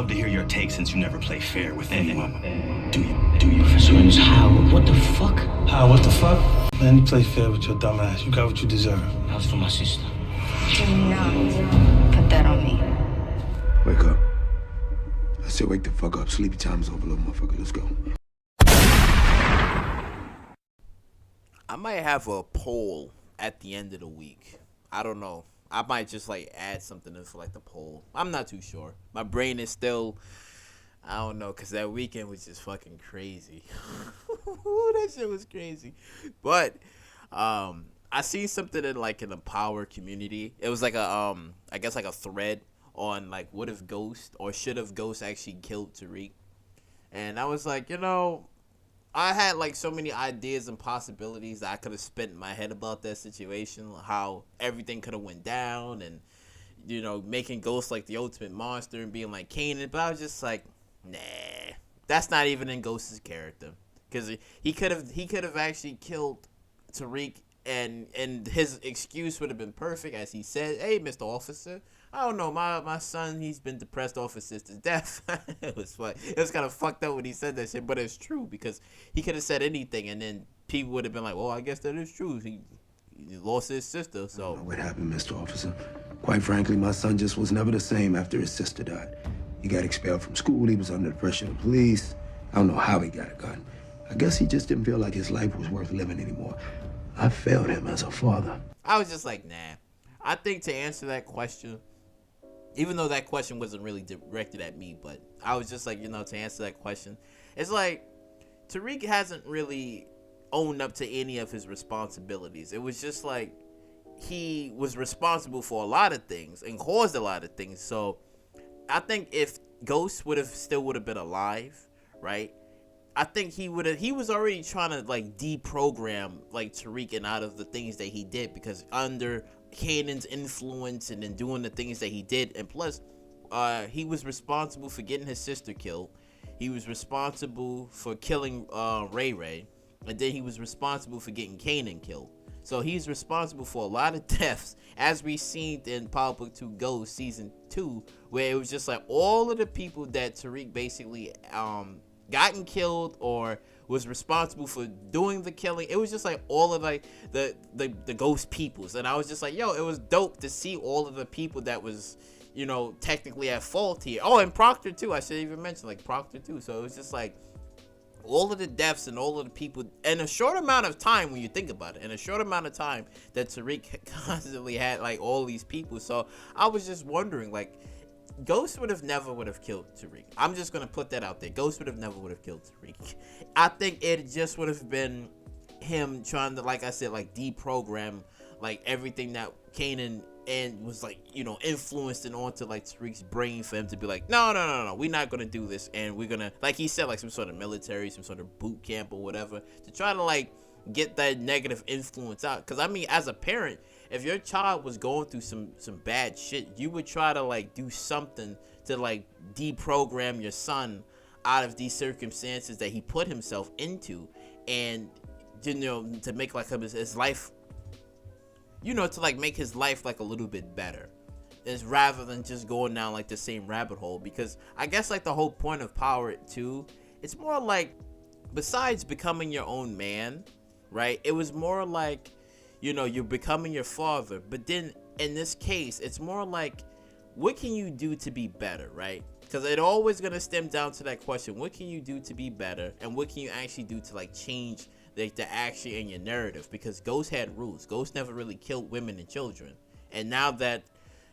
love to hear your take since you never play fair with anyone. Do you? Professor Ernest Howard, what the fuck? Howard, what the fuck? Man, you play fair with your dumb ass. You got what you deserve. How's for my sister? Do not put that on me. Wake up. I said wake the fuck up. Sleepy time's over, little motherfucker. Let's go. I might have a poll at the end of the week. I don't know. I might just like add something in for like the poll. I'm not too sure. My brain is still, I don't know, because that weekend was just fucking crazy. That shit was crazy. But I seen something in the Power community. It was like a I guess like a thread on like what if Ghost or should have Ghost actually killed Tariq. And I was like, I had like so many ideas and possibilities that I could have spent in my head about that situation, how everything could have went down, and making Ghost like the ultimate monster and being like Kanan. But I was just like, nah, that's not even in Ghost's character, because he could have actually killed Tariq, and his excuse would have been perfect, as he said, "Hey, Mr. Officer, I don't know, my son, he's been depressed off his sister's death." It was funny. It was kind of fucked up when he said that shit, but it's true, because he could have said anything, and then people would have been like, well, I guess that is true. He lost his sister, so. I don't know what happened, Mr. Officer. Quite frankly, my son just was never the same after his sister died. He got expelled from school. He was under the pressure of the police. I don't know how he got a gun. I guess he just didn't feel like his life was worth living anymore. I failed him as a father. I was just like, nah. I think to answer that question, even though that question wasn't really directed at me, but I was just like, to answer that question, it's like Tariq hasn't really owned up to any of his responsibilities. It was just like he was responsible for a lot of things and caused a lot of things. So I think if Ghost would have been alive, right? I think he was already trying to like deprogram like Tariq and out of the things that he did, because under Kanan's influence and then doing the things that he did, and plus he was responsible for getting his sister killed. He was responsible for killing Ray Ray, and then he was responsible for getting Kanan killed. So he's responsible for a lot of deaths, as we seen in Power Book 2 Ghost Season 2, where it was just like all of the people that Tariq basically gotten killed or was responsible for doing the killing. It was just like all of like the ghost peoples, and I was just like, yo, it was dope to see all of the people that was technically at fault here. Oh, and Proctor too, I should even mention like Proctor too. So it was just like all of the deaths and all of the people in a short amount of time, when you think about it, in a short amount of time that Tariq constantly had like all these people. So I was just wondering, like, Ghost never would have killed Tariq. I'm just gonna put that out there. Ghost never would have killed Tariq. I think it just would have been him trying to, like I said, like deprogram like everything that Kanan and was like, influenced and onto like Tariq's brain, for him to be like, no, we're not gonna do this, and we're gonna, like he said, like some sort of military, some sort of boot camp or whatever, to try to like get that negative influence out. Because I mean, as a parent, if your child was going through some bad shit, you would try to like do something to like deprogram your son out of these circumstances that he put himself into, and to make like his life, to like make his life like a little bit better, is rather than just going down like the same rabbit hole. Because I guess like the whole point of Power 2, it's more like, besides becoming your own man, right? It was more like, you're becoming your father, but then in this case, it's more like, what can you do to be better, right? Because it always gonna stem down to that question: what can you do to be better, and what can you actually do to like change the action in your narrative? Because Ghost had rules. Ghost never really killed women and children, and now that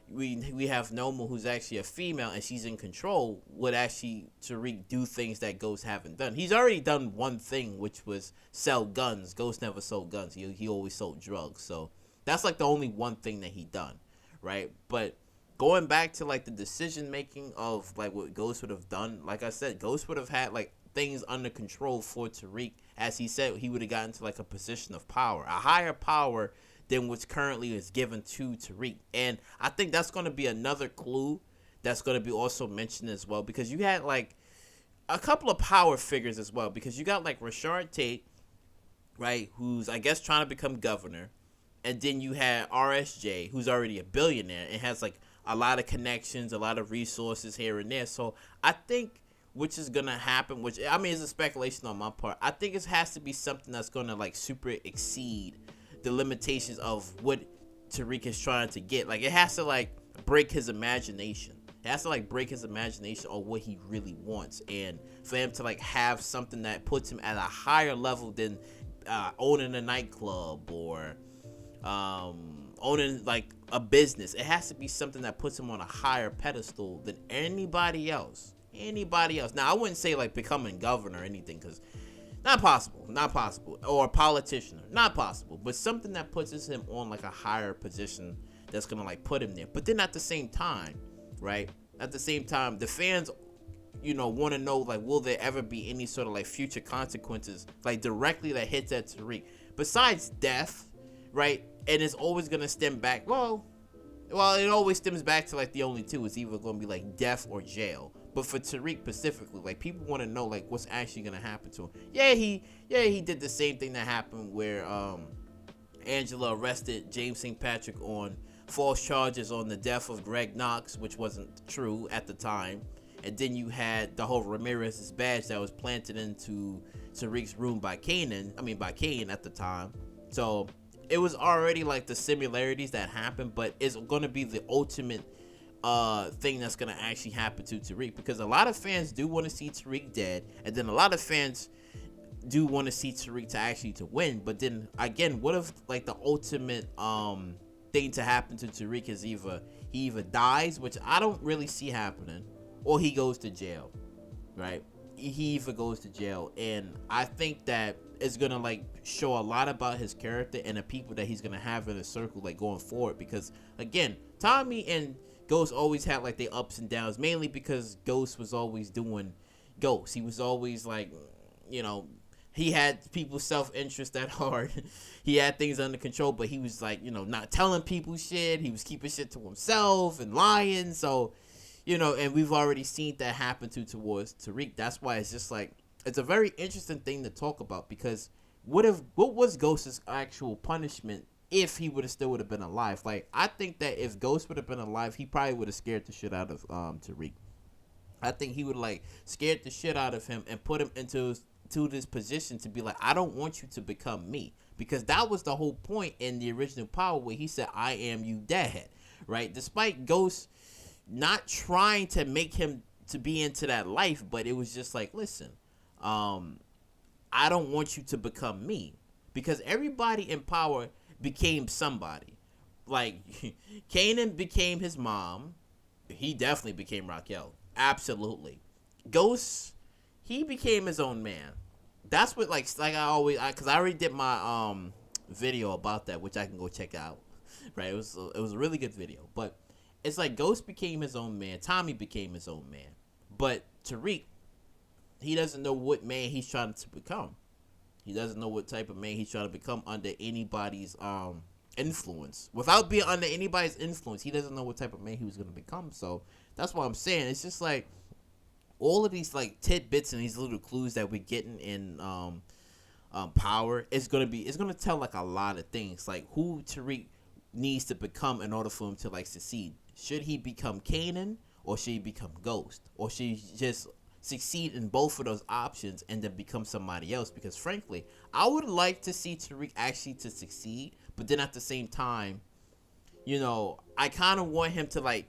we have Noma, who's actually a female and she's in control, would actually Tariq do things that Ghost haven't done. He's already done one thing, which was sell guns. Ghost never sold guns. He always sold drugs. So that's like the only one thing that he done, right? But going back to like the decision making of like what Ghost would have done, like I said, Ghost would have had like things under control for Tariq. As he said, he would have gotten to like a position of power, a higher power than what's currently is given to Tariq. And I think that's going to be another clue that's going to be also mentioned as well, because you had like a couple of power figures as well, because you got like Rashard Tate, right, who's I guess trying to become governor, and then you had RSJ, who's already a billionaire and has like a lot of connections, a lot of resources here and there. So I think which is gonna happen, which I mean is a speculation on my part. I think it has to be something that's gonna like super exceed the limitations of what Tariq is trying to get. Like it has to like break his imagination. It has to like break his imagination on what he really wants, and for him to like have something that puts him at a higher level than owning a nightclub or owning like a business. It has to be something that puts him on a higher pedestal than anybody else. Now I wouldn't say like becoming governor or anything, because not possible, or a politician, not possible, but something that puts him on like a higher position that's gonna like put him there. But then at the same time, right, the fans, you know, want to know like, will there ever be any sort of like future consequences like directly that hits at Tariq besides death, right? And it's always gonna stem back, well it always stems back to like the only two. It's either gonna be like death or jail. But for Tariq specifically, like people want to know like what's actually gonna happen to him. He did the same thing that happened where Angela arrested James St. Patrick on false charges on the death of Greg Knox, which wasn't true at the time. And then you had the whole Ramirez's badge that was planted into Tariq's room by Kanan at the time. So it was already like the similarities that happened, but it's going to be the ultimate thing that's going to actually happen to Tariq, because a lot of fans do want to see Tariq dead, and then a lot of fans do want to see Tariq to win. But then again, what if like the ultimate thing to happen to Tariq is he either dies, which I don't really see happening, or he goes to jail, right? He either goes to jail, and I think that it's gonna like show a lot about his character and the people that he's gonna have in his circle like going forward. Because again, Tommy and Ghost always had like their ups and downs, mainly because Ghost was always doing Ghost. He was always like, you know, he had people's self-interest at heart. He had things under control, but he was like, you know, not telling people shit. He was keeping shit to himself and lying. So, you know, and we've already seen that happen towards Tariq. That's why it's just like, it's a very interesting thing to talk about, because what was Ghost's actual punishment if he would have been alive? Like, I think that if Ghost would have been alive, he probably would have scared the shit out of Tariq. I think he would like scared the shit out of him and put him into this position to be like, I don't want you to become me, because that was the whole point in the original Power, where he said, I am you, dad, right? Despite Ghost not trying to make him to be into that life, but it was just like, listen, I don't want you to become me, because everybody in Power became somebody. Like Kanan became his mom. He definitely became Raquel. Absolutely. Ghost, he became his own man. That's what like I always, because I already did my video about that, which I can go check out. Right, it was a really good video. But it's like Ghost became his own man. Tommy became his own man. But Tariq, he doesn't know what man he's trying to become. He doesn't know what type of man he's trying to become under anybody's influence. Without being under anybody's influence, he doesn't know what type of man he was going to become. So that's what I'm saying. It's just like all of these like tidbits and these little clues that we're getting in Power is going to tell like a lot of things, like who Tariq needs to become in order for him to like succeed. Should he become Kanan, or should he become Ghost, or should he just succeed in both of those options and then become somebody else? Because frankly, I would like to see Tariq actually to succeed, but then at the same time, you know, I kind of want him to like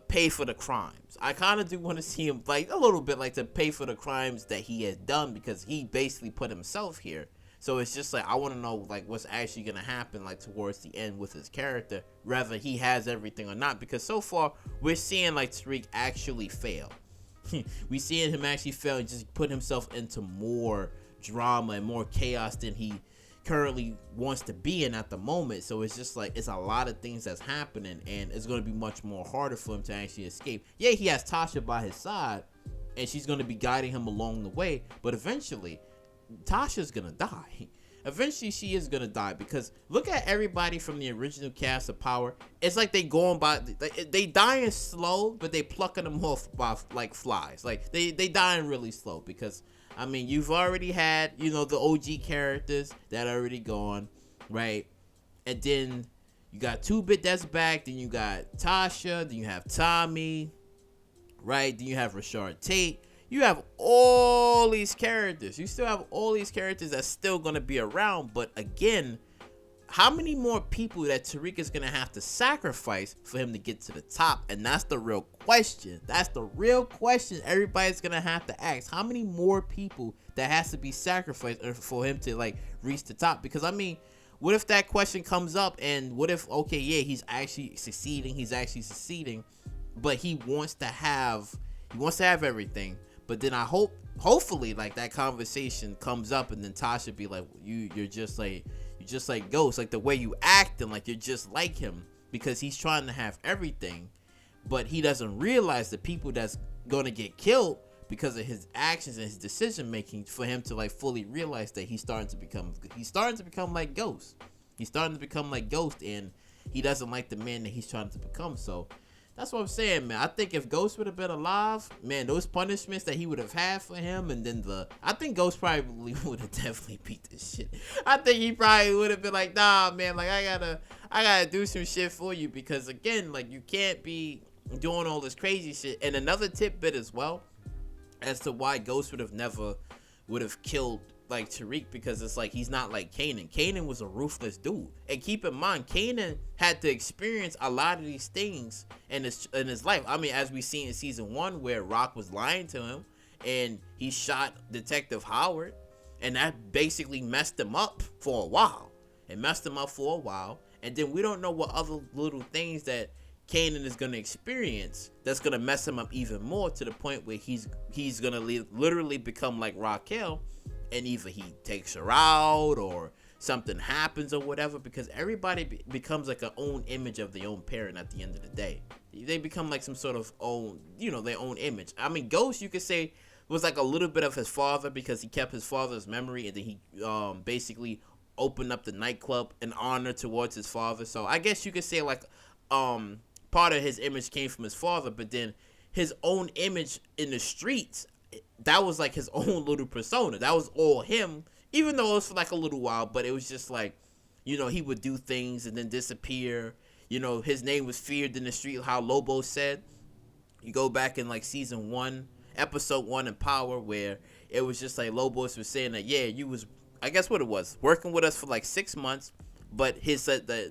pay for the crimes. I kind of do want to see him like a little bit like to pay for the crimes that he has done, because he basically put himself here. So it's just like, I want to know like what's actually going to happen like towards the end with his character, whether he has everything or not, because so far we're seeing like Tariq actually fail. We seeing him actually fail and just put himself into more drama and more chaos than he currently wants to be in at the moment. So it's just like, it's a lot of things that's happening, and it's going to be much more harder for him to actually escape. Yeah, he has Tasha by his side, and she's going to be guiding him along the way, but eventually Tasha's going to die. Eventually she is going to die, because look at everybody from the original cast of Power. It's like they going by, they dying slow, but they plucking them off by like flies. Like they dying really slow, because I mean, you've already had, you know, the OG characters that are already gone, right? And then You got 2-Bit that's back. Then you got Tasha. Then you have Tommy. Right? Then you have Rashard Tate. You have all these characters. You still have all these characters that's still going to be around. But again, how many more people that Tariq is going to have to sacrifice for him to get to the top? And that's the real question. That's the real question everybody's going to have to ask. How many more people that has to be sacrificed for him to like reach the top? Because I mean, what if that question comes up and what if, okay, yeah, he's actually succeeding, but he wants to have everything. But then hopefully like that conversation comes up and then Tasha be like, you're just like Ghost, like the way you acting, like you're just like him, because he's trying to have everything, but he doesn't realize the people that's gonna get killed because of his actions and his decision making, for him to like fully realize that he's starting to become like Ghost. He's starting to become like Ghost, and he doesn't like the man that he's trying to become. So that's what I'm saying, man. I think if Ghost would have been alive, man, those punishments that he would have had for him, and then I think Ghost probably would have definitely beat this shit. I think he probably would have been like, nah, man, like I gotta do some shit for you, because again, like you can't be doing all this crazy shit. And another tidbit as well as to why Ghost would have killed like Tariq, because it's like he's not like Kanan. Kanan was a ruthless dude, and keep in mind, Kanan had to experience a lot of these things in his life. I mean, as we see in season 1, where Rock was lying to him and he shot Detective Howard, and that basically messed him up for a while. And then we don't know what other little things that Kanan is going to experience that's going to mess him up even more, to the point where he's going to literally become like Raquel, and either he takes her out or something happens or whatever, because everybody becomes like an own image of their own parent at the end of the day. They become like some sort of own, their own image. I mean, Ghost, you could say, was like a little bit of his father, because he kept his father's memory, and then he basically opened up the nightclub in honor towards his father. So I guess you could say like part of his image came from his father, but then his own image in the streets, that was like his own little persona. That was all him, even though it was for like a little while, but it was just like, he would do things and then disappear. His name was feared in the street, how Lobo said. You go back in like season 1, episode 1 in Power, where it was just like Lobos was saying that, yeah, you was, I guess what it was, working with us for like 6 months, but he said that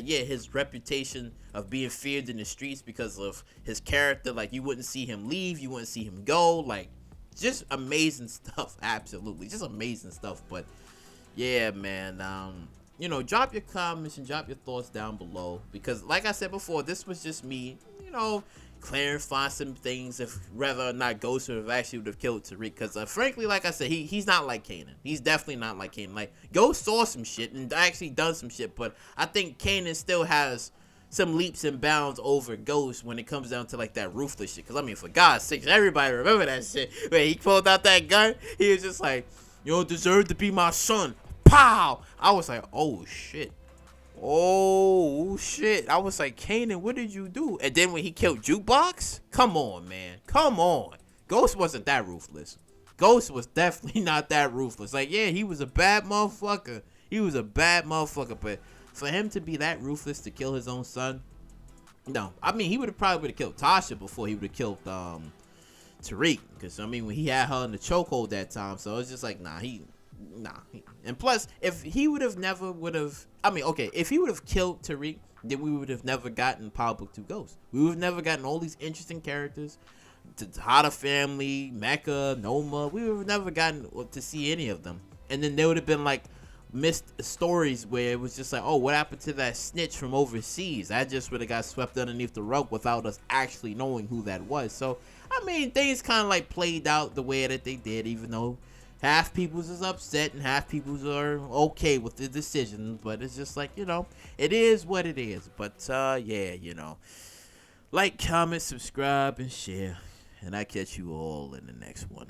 yeah, his reputation of being feared in the streets because of his character, like you wouldn't see him leave, you wouldn't see him go, like just amazing stuff. Absolutely, just amazing stuff. But yeah, man, drop your comments and drop your thoughts down below, because like I said before, this was just me, clarify some things, if whether or not Ghost would have actually would have killed Tariq, because frankly, like I said, he's not like Kanan. He's definitely not like Kanan. Like, Ghost saw some shit and actually done some shit, but I think Kanan still has some leaps and bounds over Ghost when it comes down to like that ruthless shit. Because I mean, for God's sakes, everybody remember that shit when he pulled out that gun. He was just like, you don't deserve to be my son. Pow! I was like, oh shit. I was like, Kanan, what did you do? And then when he killed Jukebox, come on, man, come on. Ghost wasn't that ruthless. Ghost was definitely not that ruthless. Like, yeah, he was a bad motherfucker. But for him to be that ruthless to kill his own son, no. I mean, he probably would have killed Tasha before he would have killed Tariq, because I mean, when he had her in the chokehold that time, so it's just like, and plus, if he if he would have killed Tariq, then we would have never gotten Power Book 2 Ghost. We would have never gotten all these interesting characters, the Tejada family, Mecca, Noma. We would have never gotten to see any of them. And then there would have been like missed stories where it was just like, oh, what happened to that snitch from overseas? That just would have got swept underneath the rug without us actually knowing who that was. So, I mean, things kind of like played out the way that they did, even though half people's is upset and half people's are okay with the decision. But it's just like, it is what it is. But yeah, like, comment, subscribe, and share. And I catch you all in the next one.